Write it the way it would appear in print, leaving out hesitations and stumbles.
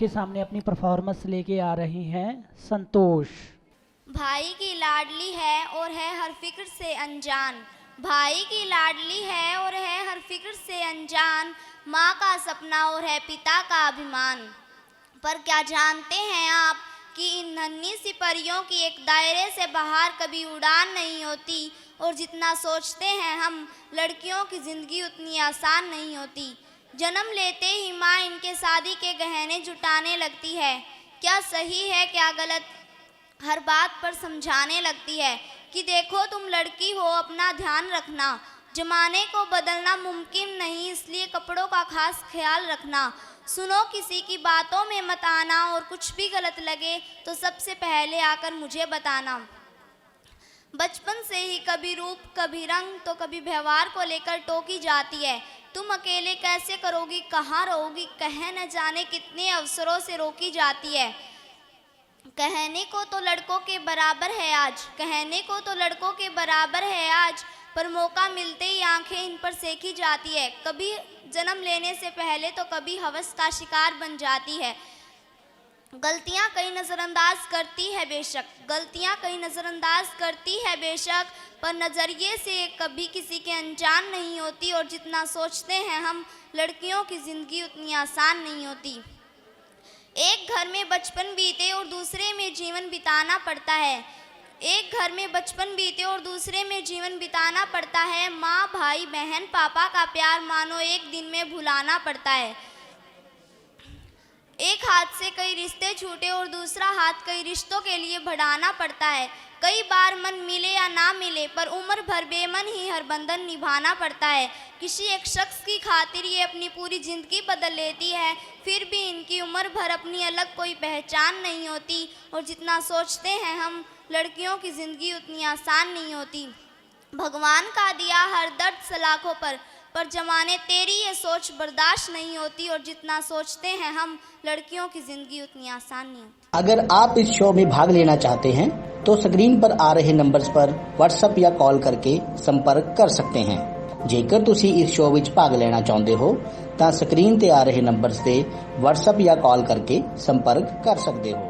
सामने अपनी परफॉर्मेंस लेके आ रही हैं संतोष। भाई की लाडली है और है हर फिक्र से अनजान, भाई की लाडली है और है हर फिक्र से अनजान, माँ का सपना और है पिता का अभिमान। पर क्या जानते हैं आप कि इन नन्ही सी परियों की एक दायरे से बाहर कभी उड़ान नहीं होती, और जितना सोचते हैं हम लड़कियों की ज़िंदगी उतनी आसान नहीं होती। जन्म लेते ही माँ इनके शादी के गहने जुटाने लगती है, क्या सही है क्या गलत हर बात पर समझाने लगती है कि देखो तुम लड़की हो, अपना ध्यान रखना, जमाने को बदलना मुमकिन नहीं, इसलिए कपड़ों का खास ख्याल रखना, सुनो किसी की बातों में मत आना, और कुछ भी गलत लगे तो सबसे पहले आकर मुझे बताना। बचपन से ही कभी रूप कभी रंग तो कभी व्यवहार को लेकर टोकी जाती है, तुम अकेले कैसे करोगी, कहाँ रहोगी, कह न जाने कितने अवसरों से रोकी जाती है। कहने को तो लड़कों के बराबर है आज, कहने को तो लड़कों के बराबर है आज, पर मौका मिलते ही आंखें इन पर सेकी जाती है। कभी जन्म लेने से पहले तो कभी हवस का शिकार बन जाती है। गलतियां कहीं नज़रअंदाज करती है बेशक, गलतियां कहीं नज़रअंदाज करती है बेशक, पर नज़रिए से कभी किसी के अनजान नहीं होती, और जितना सोचते हैं हम लड़कियों की ज़िंदगी उतनी आसान नहीं होती। एक घर में बचपन बीते और दूसरे में जीवन बिताना पड़ता है, एक घर में बचपन बीते और दूसरे में जीवन बिताना पड़ता है, माँ भाई बहन पापा का प्यार मानो एक दिन में भुलाना पड़ता है। एक हाथ से कई रिश्ते छूटे और दूसरा हाथ कई रिश्तों के लिए बढ़ाना पड़ता है। कई बार मन मिले या ना मिले पर उम्र भर बेमन ही हर बंधन निभाना पड़ता है। किसी एक शख्स की खातिर ये अपनी पूरी ज़िंदगी बदल लेती है, फिर भी इनकी उम्र भर अपनी अलग कोई पहचान नहीं होती, और जितना सोचते हैं हम लड़कियों की ज़िंदगी उतनी आसान नहीं होती। भगवान का दिया हर दर्द सलाखों पर जमाने तेरी ये सोच बर्दाश्त नहीं होती, और जितना सोचते हैं हम लड़कियों की ज़िंदगी उतनी आसान नहीं होती। अगर आप इस शो में भाग लेना चाहते हैं तो स्क्रीन पर आ रहे नंबर्स पर व्हाट्सएप या कॉल करके संपर्क कर सकते हैं। ਜੇਕਰ ਤੁਸੀਂ ਇਸ ਸ਼ੋਅ ਵਿੱਚ ਭਾਗ ਲੈਣਾ ਚਾਹੁੰਦੇ ਹੋ ਤਾਂ ਸਕਰੀਨ ਤੇ ਆ ਰਹੇ ਨੰਬਰਸ ਤੇ WhatsApp ਜਾਂ ਕਾਲ ਕਰਕੇ ਸੰਪਰਕ ਕਰ ਸਕਦੇ ਹੋ।